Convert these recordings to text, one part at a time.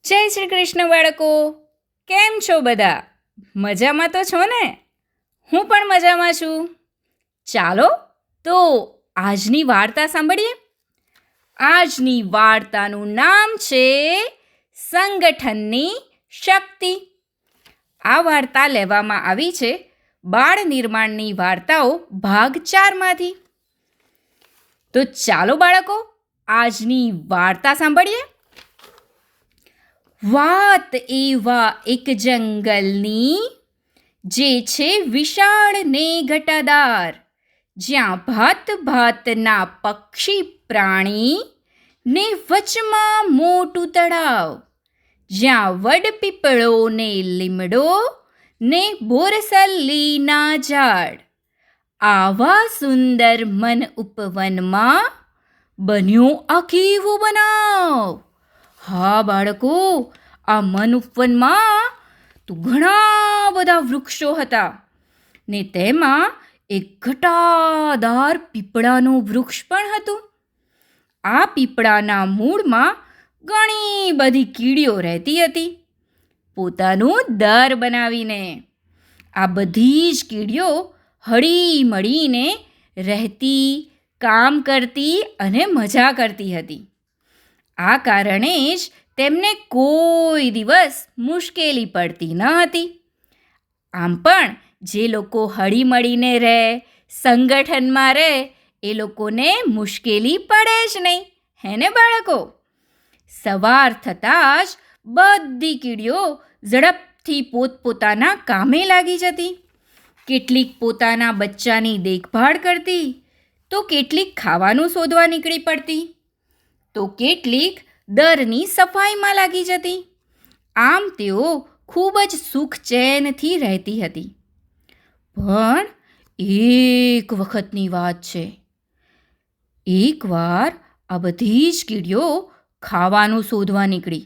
જય શ્રી કૃષ્ણ બાળકો. કેમ છો બધા? મજામાં તો છો ને? હું પણ મજામાં છું. ચાલો તો આજની વાર્તા સાંભળીએ. આજની વાર્તાનું નામ છે સંગઠનની શક્તિ. આ વાર્તા લેવામાં આવી છે બાળ નિર્માણની વાર્તાઓ ભાગ 4માંથી. તો ચાલો બાળકો આજની વાર્તા સાંભળીએ. વાત એવા એક જંગલની જે છે વિશાળ ને ઘટાદાર, જ્યાં ભાત ભાતના પક્ષી પ્રાણી ને વચમાં મોટું તળાવ, જ્યાં વડપીપળો ને લીમડો ને બોરસલીના ઝાડ, આવા સુંદર મન ઉપવનમાં બન્યો આ કેવો બનાવ. હા બાળકો, આ મન ઉપવનમાં તો ઘણા બધા વૃક્ષો હતા ને તેમાં એક ઘટાદાર પીપળાનું વૃક્ષ પણ હતું. આ પીપળાના મૂળમાં ઘણી બધી કીડીઓ રહેતી હતી, પોતાનું દર બનાવીને. આ બધી જ કીડીઓ હળી મળીને રહેતી, કામ કરતી અને મજા કરતી હતી. આ કારણે જ તેમને કોઈ દિવસ મુશ્કેલી પડતી ન હતી. આમ પણ જે લોકો હળીમળીને રહે, સંગઠનમાં રહે, એ લોકોને મુશ્કેલી પડે જ નહીં, હે ને બાળકો? સવાર થતાં જ બધી કીડીઓ ઝડપથી પોતપોતાના કામે લાગી જતી. કેટલીક પોતાના બચ્ચાની દેખભાળ કરતી, તો કેટલીક ખાવાનું શોધવા નીકળી પડતી, તો કેટલીક દરની સફાઈમાં લાગી જતી. આમ તેઓ ખૂબ જ સુખ ચેનથી રહેતી હતી. પણ એક વખતની વાત છે. એકવાર આ બધી જ કીડીઓ ખાવાનું શોધવા નીકળી.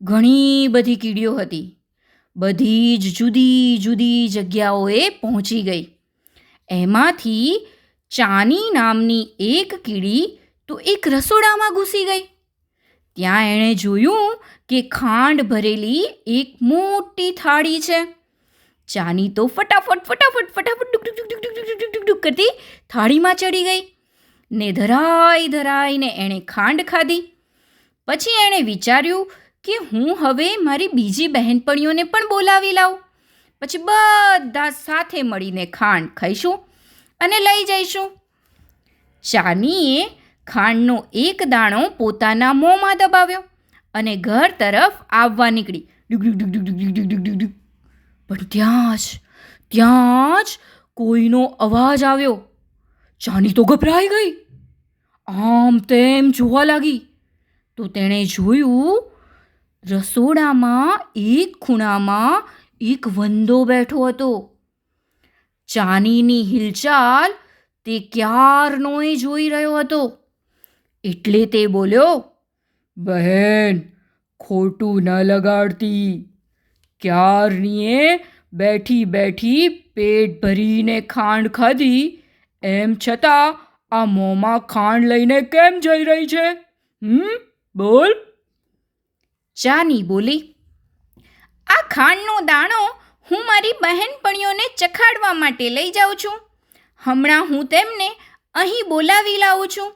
ઘણી બધી કીડીઓ હતી, બધી જ જુદી જુદી જગ્યાઓએ પહોંચી ગઈ. એમાંથી ચાની નામની એક કીડી તો એક રસોડામાં ઘૂસી ગઈ. ત્યાં એણે જોયું કે ખાંડ ભરેલી એક મોટી થાળી છે. ચાની તો ફટાફટ ડુક કરતી થાળીમાં ચડી ગઈ ને ધરાઈને એણે ખાંડ ખાધી. પછી એણે વિચાર્યું કે હું હવે મારી બીજી બહેનપણીઓને પણ બોલાવી લાવું, પછી બધા સાથે મળીને ખાંડ ખાઈશું અને લઈ જઈશું. ચાનીએ ખાંડનો એક દાણો પોતાના મોંમાં દબાવ્યો અને ઘર તરફ આવવા નીકળી. પણ ત્યાં જ કોઈનો અવાજ આવ્યો. ચાની તો ગભરાઈ ગઈ, આમ તેમ જોવા લાગી. તો તેણે જોયું, રસોડામાં એક ખૂણામાં એક વંદો બેઠો હતો. ચાનીની હિલચાલ તે ક્યારનોય જોઈ રહ્યો હતો. એટલે તે બોલ્યો, બહેન, ખોટું ન લગાડતી. ક્યારનીએ બેઠી બેઠી પેટ ભરીને ખાંડ ખાધી, એમ છતાં આ મોંમાં ખાંડ લઈને કેમ જઈ રહી છે? બોલ. ચાની બોલી, આ ખાંડનો દાણો હું મારી બહેનપણીઓને ચખાડવા માટે લઈ જાઉં છું. હમણાં હું તેમને અહીં બોલાવી લાવું છું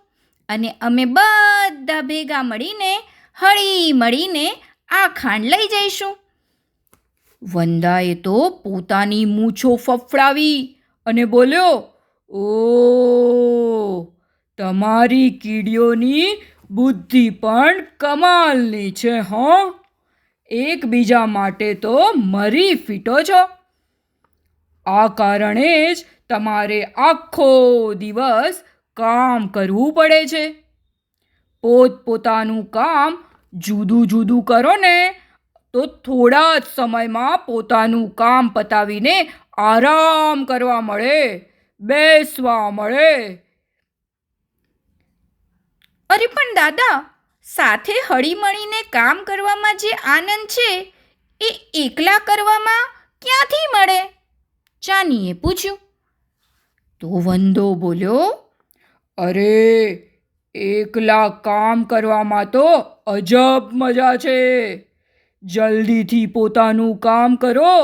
અને અમે બધા ભેગા મળીને હળી મળીને આ ખાંડ લઈ જઈશું. વંદાએ તો પોતાની મૂછો ફફડાવી અને બોલ્યો, ઓ, તમારી કીડીઓની બુદ્ધિ પણ કમાલની છે હો. એકબીજા માટે તો મરી ફીટો છો. આ કારણે જ તમારે આખો દિવસ કામ કરવું પડે છે. પોતપોતાનું કામ જુદું જુદું કરો ને તો થોડા જ સમયમાં પોતાનું કામ પતાવીને આરામ કરવા મળે, બેસવા મળે. અરે પણ દાદા, સાથે હળીમળીને કામ કરવામાં જે આનંદ છે એ એકલા કરવામાં ક્યાંથી મળે? ચાનીએ પૂછ્યું. તો વંદો બોલ્યો, અરે, એકલા કામ કરવામાં તો અજબ મજા છે. જલ્દીથી પોતાનું કામ કરો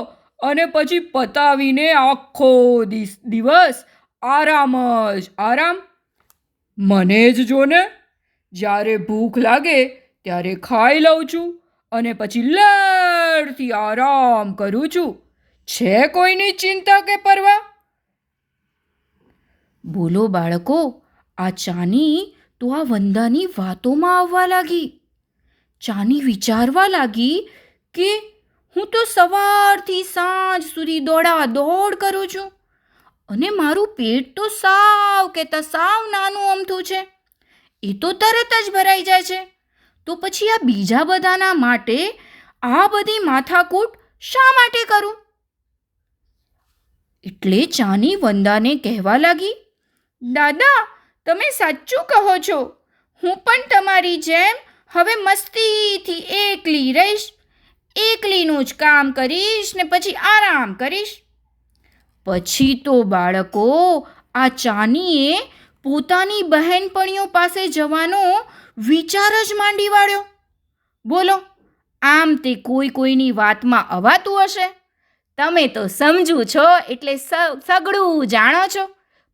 અને પછી પતાવીને આખો દિવસ આરામ જ આરામ. મને જ જો ને, જ્યારે ભૂખ લાગે ત્યારે ખાઈ લઉં છું અને પછી લેરથી આરામ કરું છું. છે કોઈની ચિંતા કે પરવા? બોલો બાળકો, આ ચાની તો આ વંદાની વાતોમાં આવવા લાગી. ચાની વિચારવા લાગી કે હું તો સવારથી સાંજ સુધી દોડ કરું છું અને મારું પેટ તો સાવ નાનું અમથું છે. એ તો તરત જ ભરાઈ જાય છે. તો પછી આ બીજા બધાના માટે આ બધી માથાકૂટ શા માટે કરું? એટલે ચાની વંદાને કહેવા લાગી, દાદા, તમે સાચું કહો છો. હું પણ તમારી જેમ હવે મસ્તીથી એકલી રહીશ. એકલીનું જ કામ કરીશ ને પછી આરામ કરીશ. પછી તો બાળકો, આ ચાનીએ પોતાની બહેનપણીઓ પાસે જવાનો વિચાર જ માંડી વાળ્યો. બોલો, આમ તે કોઈની વાતમાં અવાતું હશે. તમે તો સમજુ છો એટલે સગળું જાણો છો,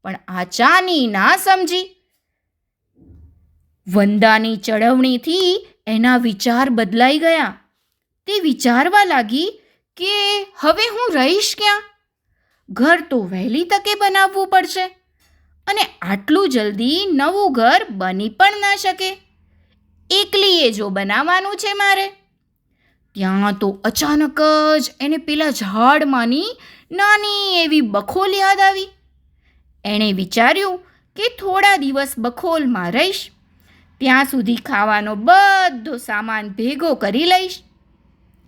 પણ આ ચાની ના સમજી. વંદાની ચળવણીથી એના વિચાર બદલાઈ ગયા. તે વિચારવા લાગી કે હવે હું રહીશ ક્યાં? ઘર તો વહેલી તકે બનાવવું પડશે અને આટલું જલ્દી નવું ઘર બની પણ ના શકે. એકલીએ જો બનાવવાનું છે મારે. ત્યાં તો અચાનક જ એને પેલા ઝાડમાંની નાની એવી બખોલ યાદ આવી. એણે વિચાર્યું કે થોડા દિવસ બખોલમાં રહીશ. ત્યાં સુધી ખાવાનો બધો સામાન ભેગો કરી લઈશ,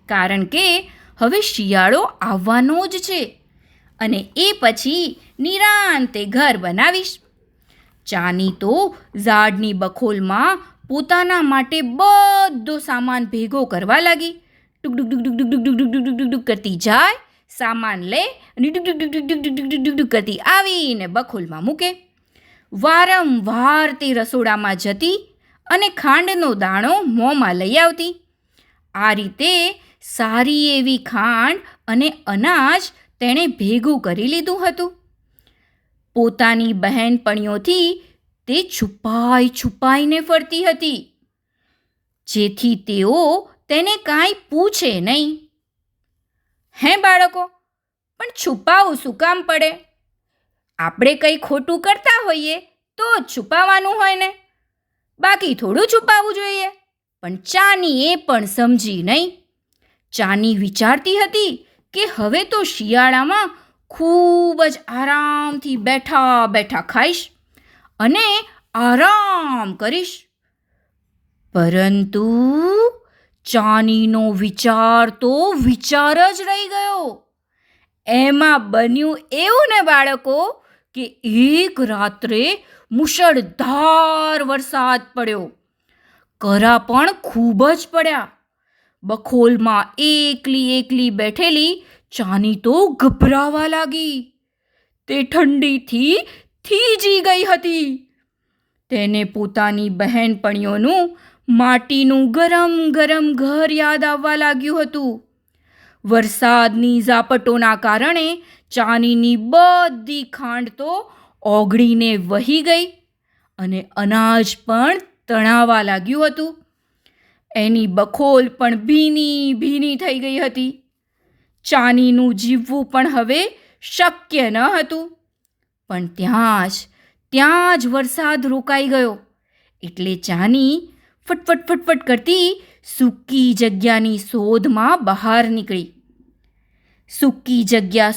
કારણ કે હવે શિયાળો આવવાનો જ છે અને એ પછી નિરાંતે ઘર બનાવીશ. ચાની તો ઝાડની બખોલમાં પોતાના માટે બધો સામાન ભેગો કરવા લાગી. ટુક કરતી જાય, સામાન લે અને ટુક કરતી આવીને બખોલમાં મૂકે. વારંવાર તે રસોડામાં જતી અને ખાંડનો દાણો મોંમાં લઈ આવતી. આ રીતે સારી એવી ખાંડ અને અનાજ તેણે ભેગું કરી લીધું હતું. પોતાની બહેનપણીઓથી તે છુપાઈને ફરતી હતી, જેથી તેઓ તેને કાંઈ પૂછે નહીં. હે બાળકો, પણ છુપાવવું શું કામ પડે? આપણે કંઈ ખોટું કરતા હોઈએ તો જ છુપાવવાનું હોય ને, બાકી થોડું છુપાવવું જોઈએ. પણ ચાની એ પણ સમજી નહીં. ચાની વિચારતી હતી કે હવે તો શિયાળામાં ખૂબ જ આરામથી બેઠા ખાઈશ અને આરામ કરીશ. પરંતુ ચાનીનો વિચાર તો વિચાર જ રહી ગયો. એમાં બન્યું એવું ને બાળકો, કે એક રાત્રે મુશળધાર વરસાદ પડ્યો. કરા પણ ખૂબ જ પડ્યા. બખોલમાં એકલી બેઠેલી ચાની તો ગભરાવા લાગી. તે ઠંડીથી થીજી ગઈ હતી. તેને પોતાની બહેનપણીઓનું માટીનું ગરમ ઘર યાદ આવવા લાગ્યું હતું. વરસાદની ઝાપટોના કારણે ચાનીની બધી ખાંડ તો ઓગળીને વહી ગઈ અને અનાજ પણ તણાવા લાગ્યું હતું. એની બખોલ પણ ભીની થઈ ગઈ હતી. ચાનીનું જીવવું પણ હવે શક્ય ન હતું. પણ ત્યાં જ વરસાદ રોકાઈ ગયો. એટલે ચાની ફટફટ કરતી સૂકી જગ્યાની શોધમાં બહાર નીકળી. સૂકી જગ્યા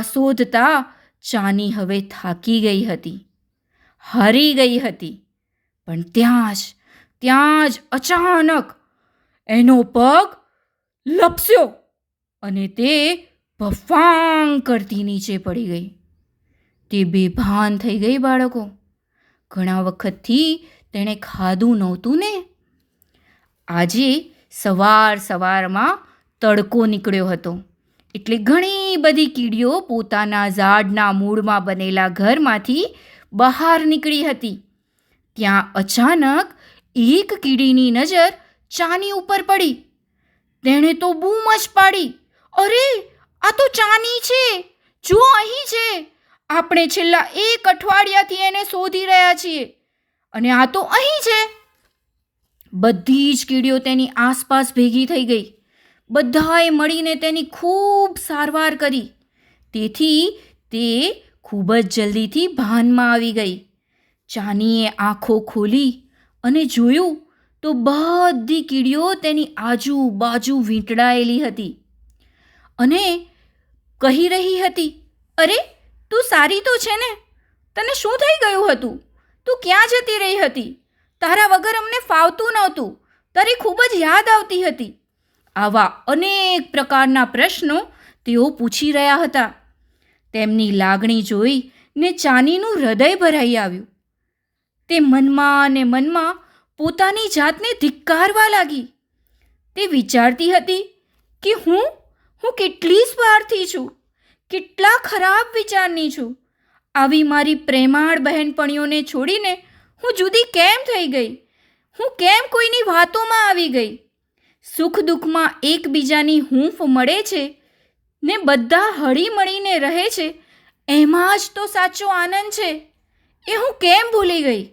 શોધતા ચાની હવે થાકી ગઈ હતી, હારી ગઈ હતી. પણ ત્યાં જ અચાનક એનો પગ લપસ્યો અને તે ભફાંગ કરતી નીચે પડી ગઈ. તે બેભાન થઈ ગઈ બાળકો. ઘણા વખતથી તેણે ખાધું નહોતું ને. આજે સવારમાં તડકો નીકળ્યો હતો, એટલે ઘણી બધી કીડીઓ પોતાના ઝાડના મૂળમાં બનેલા ઘરમાંથી બહાર નીકળી હતી. ત્યાં અચાનક એક કીડીની નજર ચાની ઉપર પડી. તેણે તો બૂમ જ પાડી, અરે, આ તો ચાની છે, જો અહીં છે. આપણે છેલ્લા 1 અઠવાડિયાથી એને શોધી રહ્યા છીએ અને આ તો અહીં છે. બધી જ કીડીઓ તેની આસપાસ ભેગી થઈ ગઈ. બધાએ મળીને તેની ખૂબ સારવાર કરી. તેથી તે ખૂબ જ જલ્દીથી ભાનમાં આવી ગઈ. ચાનીએ આંખો ખોલી અને જોયું તો બધી કીડીઓ તેની આજુબાજુ વીંટળાયેલી હતી અને કહી રહી હતી, અરે, તું સારી તો છે ને? તને શું થઈ ગયું હતું? તું ક્યાં જતી રહી હતી? તારા વગર અમને ફાવતું નહોતું. તારી ખૂબ જ યાદ આવતી હતી. આવા અનેક પ્રકારના પ્રશ્નો તેઓ પૂછી રહ્યા હતા. તેમની લાગણી જોઈને ચાનીનું હૃદય ભરાઈ આવ્યું. તે મનમાં ને મનમાં પોતાની જાતને ધિક્કારવા લાગી. તે વિચારતી હતી કે હું કેટલી સ્વાર્થી છું, કેટલા ખરાબ વિચારની છું. આવી મારી પ્રેમાળ બહેનપણીઓને છોડીને હું જુદી કેમ થઈ ગઈ? હું કેમ કોઈની વાતોમાં આવી ગઈ? સુખ દુઃખમાં એકબીજાની હૂંફ મળે છે ને બધા હળી મળીને રહે છે, એમાં જ તો સાચો આનંદ છે. એ હું કેમ ભૂલી ગઈ?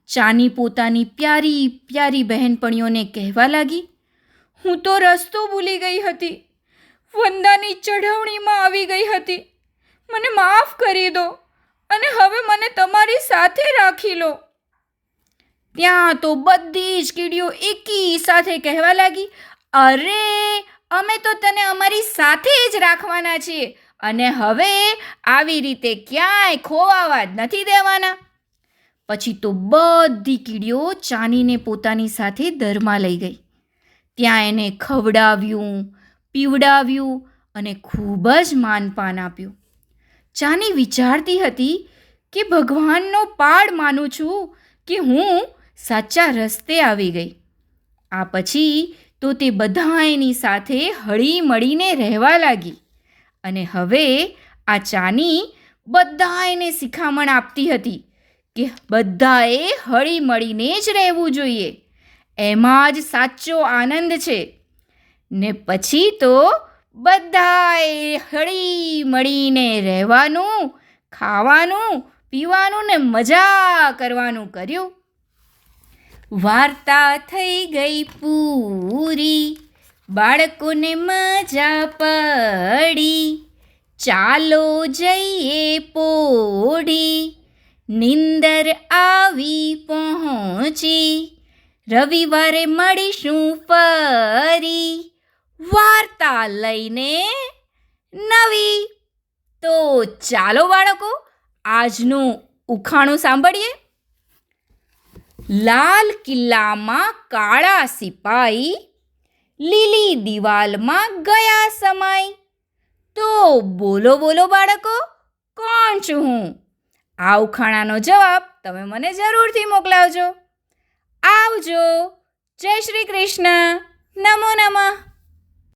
ચાની પોતાની પ્યારી પ્યારી બહેનપણીઓને કહેવા લાગી, હું તો રસ્તો ભૂલી ગઈ હતી. વંદાની ચઢવણીમાં આવી ગઈ હતી. મને માફ કરી દો અને હવે મને તમારી સાથે રાખી લો. ત્યાં તો બધી જ કીડીઓ એકી સાથે કહેવા લાગી, અરે, અમે તો તને અમારી સાથે જ રાખવાના છીએ અને હવે આવી રીતે ક્યાંય ખોવાવા જ નથી દેવાના. પછી તો બધી કીડીઓ ચાનીને પોતાની સાથે દરમાં લઈ ગઈ. ત્યાં એને ખવડાવ્યું, પીવડાવ્યું અને ખૂબ જ માનપાન આપ્યું. ચાની વિચારતી હતી કે ભગવાનનો પાડ માનું છું કે હું સાચા રસ્તે આવી ગઈ. આ પછી તો તે બધાની સાથે હળી મળીને રહેવા લાગી અને હવે આ ચાની બધાને શિખામણ આપતી હતી કે બધાએ હળી મળીને જ રહેવું જોઈએ. એમાં જ સાચો આનંદ છે. ને પછી તો બધાએ હળી મળીને રહેવાનું, ખાવાનું, પીવાનું ને મજા કરવાનું કર્યું. વાર્તા થઈ ગઈ પૂરી, બાળકોને મજા પડી. ચાલો જઈએ પોઢી, નિંદર આવી પહોંચી. રવિવારે મળીશું ફરી, વાર્તા લઈને નવી. તો ચાલો બાળકો, આજનું ઉખાણું સાંભળીએ. લાલ કિલ્લામાં કાળા સિપાઈ, લીલી દિવાલમાં ગયા સમાઈ. તો બોલો બોલો બાળકો, કોણ છું હું? આ ઉખાણાનો જવાબ તમે મને જરૂરથી મોકલાવજો. આવજો. જય શ્રી કૃષ્ણ. નમો નમઃ.